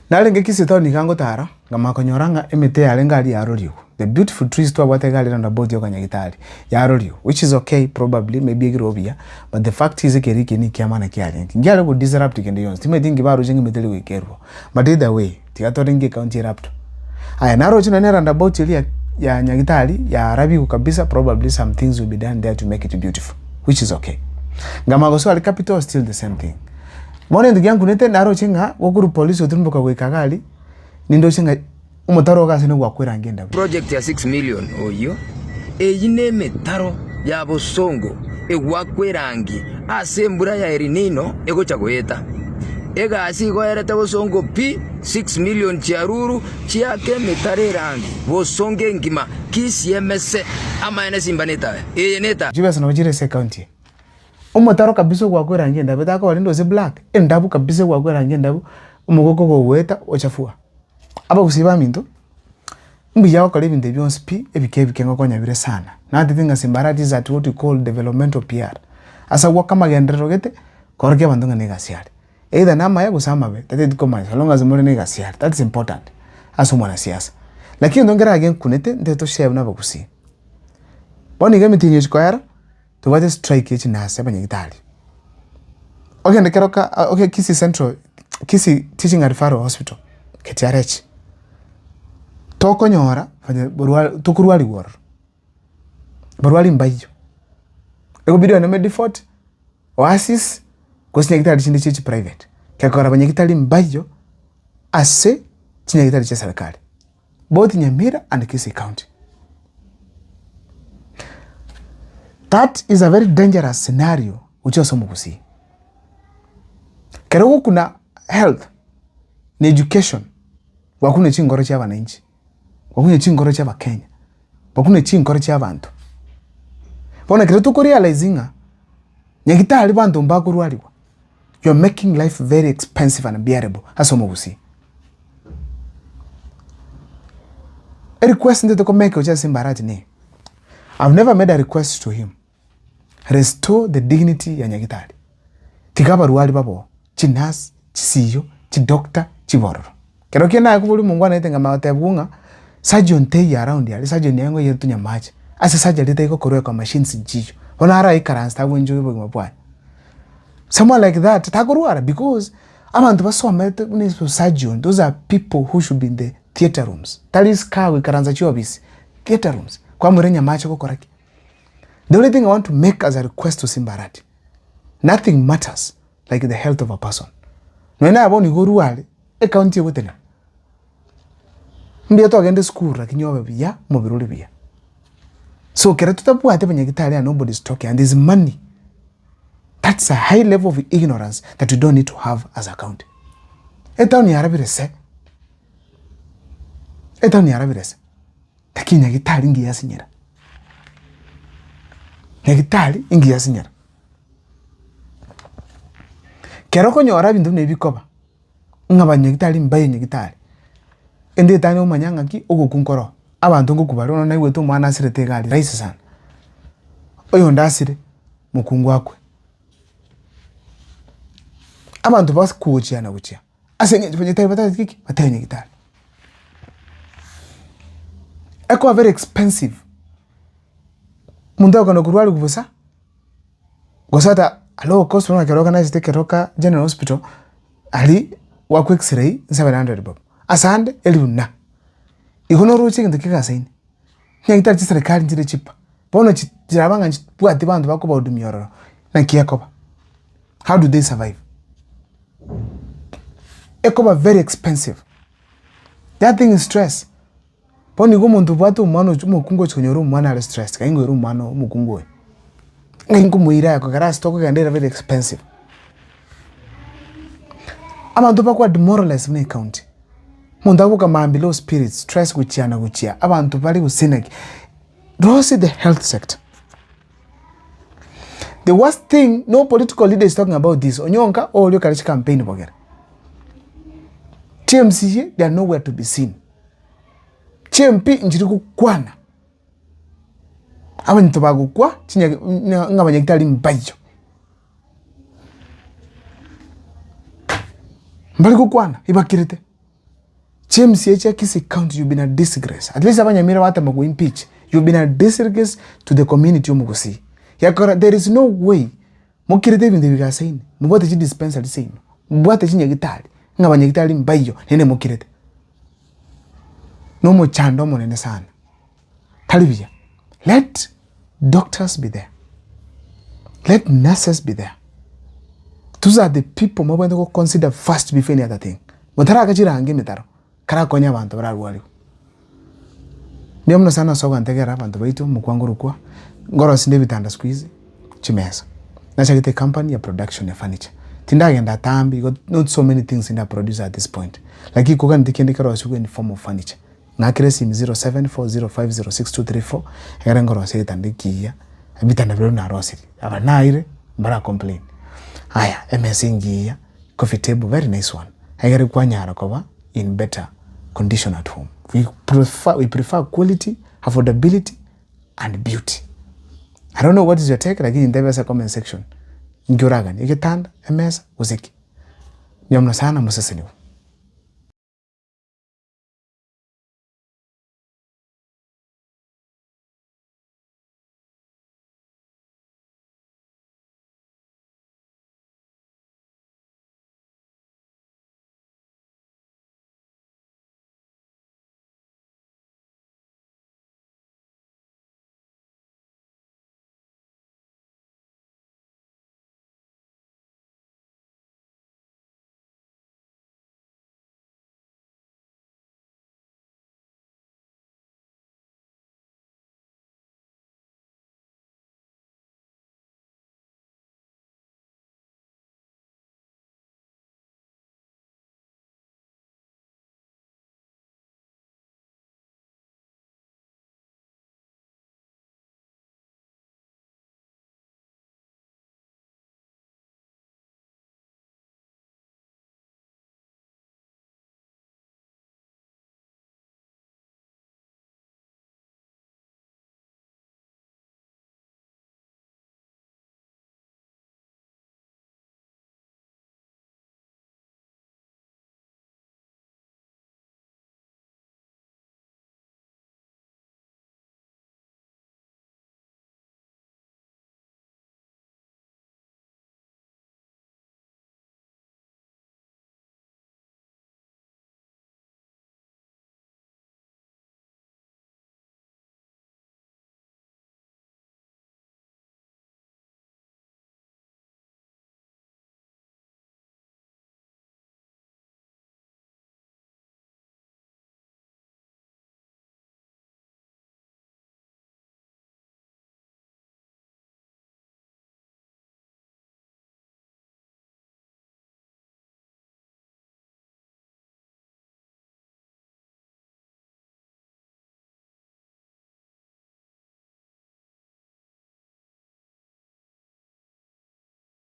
Nalenge kisito nikango tara ngama konyoranga emete yalengali yaroliu. The beautiful trees to what egali roundabout yo kanyagitali yaroliu, which is okay probably maybe girobia, but the fact is keriki ni kiamana kiali ngale go disrupt kende yons time dingi baro jengi meteli wekerwo, but either way tigatorenge county rapto aya naro chino ne roundabout ili ya nyagitali ya arabi kabisa. Probably some things will be done there to make it beautiful, which is okay. Ngama go so al capital still the same thing. Mone ndigangu nete naro chinga wokuru police otumbo kwa wekagali nindo chinga umutaro gase no gwakwera ngenda project ya 6 million oyo eyine metaro ya bosongo egwakwerangi asembura ya erinino egocha goeta egasi goerete bosongo pi 6 million chiaruru chiake metare rangi bosonge ngima kisiemese ama ene simbaneta eyeneta jibasa no jire se county umutaro kabisa gwakwera ngenda betaka walindo ze black endabu kabisa gwakwera ngenda umugoko go weta ochafua aba kusiba minto mbiya wakale binde byonse pi ebike ngokonya bire sana na ndinga simbarati za what we call developmental PR asa wakama gendero gete korge bandunga negasiali either nama ya kusama be tate dikoma so long as more negasiali, that is important as mwana siasa. Lakini ndongera again kunete ndeto share na bakusi boni game tinye square to what is strike each na seba nyitali okay ndekeroka okay Kisii Central Kisii Teaching and Referral Hospital KTRH toko nyora fanya borwali tukurwali wor borwali mbayo ego bidio na medifort oasis kosinya kitali chindi chichi private kakora banya kitali mbayo ase chinya kitali cha serikali both Nyamira and Kisii County. That is a very dangerous scenario uchoso mukusi. Kero kuna health na education wakune chingoro cha wananchi, wakune chingoro cha Kenya, wakune chingoro cha abantu. Bona kero to realizinga nyagitali bantu mbakurwaliwa. You are making life very expensive and unbearable aso mukusi. A request ndio to make ucha simbarati ni. I've never made a request to him. Restore the dignity ya nyagitali. Tikaba ruwali babo, chinas, chisiyo, chidokta, chibororo. Kero kiena yakubuli mungwana itenga mawatebunga, surgeon teyi around ya, surgeon yango yetu nyamaji. Asa surgeon lita yiko kuruwe kwa machines njiyo. Hona hara ikaransta wenjo yubo mapwani. Someone like that, takuruwara, because amantu baso wamete unisu surgeon, those are people who should be in the theater rooms. Talis kawe ikaranza chiwabisi, theater rooms. Kwa murenya macho kukoraki. The only thing I want to make as a request to Simbarati, nothing matters like the health of a person. Nwena aboni goruwale, county wetene. Mbiya to agende school, rakinyowe biya, mobiruli biya. So kera tutapu hate banyagitali and nobody's talking, and there's money. That's a high level of ignorance that we don't need to have as a county. Eta ni arabirese. Eta ni arabirese. Taki nyagitali ngi yasinyera. Nyagitali ingi yasinyera. Kero ko nyora bintu nebikoba. Ngaba nyagitali mbaye nyagitali. Ende tani umanyanga ki ogukunkoro. Abantu ngukubaro na iwe to mwana asirete gali. Raisi sana. Oyo ndasire mukungu akwe. Abantu basi kuchia na kuchia. Asenge nyagitali batati kiki batanye nyagitali. Eko very expensive. Mundu akano kurwali kubusa. Gosata alo cost na keroka na zite keroka General Hospital ali wa quick x-ray 700 bob. Asande eluna. Ikono ruchi ndikika saini. Nyagitali serikali ndire chipa. Bono jirabanga bwati bantu bakoba udumyororo. Na kiyakoba. How do they survive? Ekoba very expensive. That thing is stress. Poni go muntu bwatu umano mukungo chonyoro umwana ale stress kaingo ru umano mukungo ngingo muira yako gara stock kandera very expensive. Abantu bakwa demoralize mu county. Muntu akuka mambilo spirit stress kuchiana kuchia abantu bali kusineki. Those the health sector. The worst thing, no political leader is talking about this. Onyonka or your campaign bogera. TMC, they are nowhere to be seen. CMP njiriku kwana. Awa nitobagu kwa, chinya nga banyagitali mbayo. Mbali kukwana, ibakirete. James Yecha Kisi County, you've been a disgrace. At least abanya mira wata magu impeach. You've been a disgrace to the community umugusi. Yakora, there is no way. Mukirete binde bigasaini. Mubate chi dispensary saino. Mubate chi nyagitali. Nga nyagitali mbayo. Nene mukirete. No mo chando mo nene sana. Talibia. Let doctors be there. Let nurses be there. Those are the people mo bende ko consider first before any other thing. Mutara akachira hangi mitaro. Kara konya bantu bararwali. Ndiyo mno sana soga ntegera bantu baitu mukwangurukwa. Ngoro sinde bitanda squeeze chimesa. Nachagite company ya production ya furniture. Tindagenda tambi, got not so many things in the producer at this point. Like you can take in the form of furniture. Nakire sim 0740506234. Era ngoro se tandikia. Bitanda bero na rosiri. Aba naire mbara complain. Aya, MSing coffee table, very nice one. Agere kwa nyara koba in better condition at home. We prefer quality, affordability, and beauty. I don't know what is your take, lakini in the comment section. Nguraga, nikitanda, MS, uziki. Nyamna sana musasaniwa.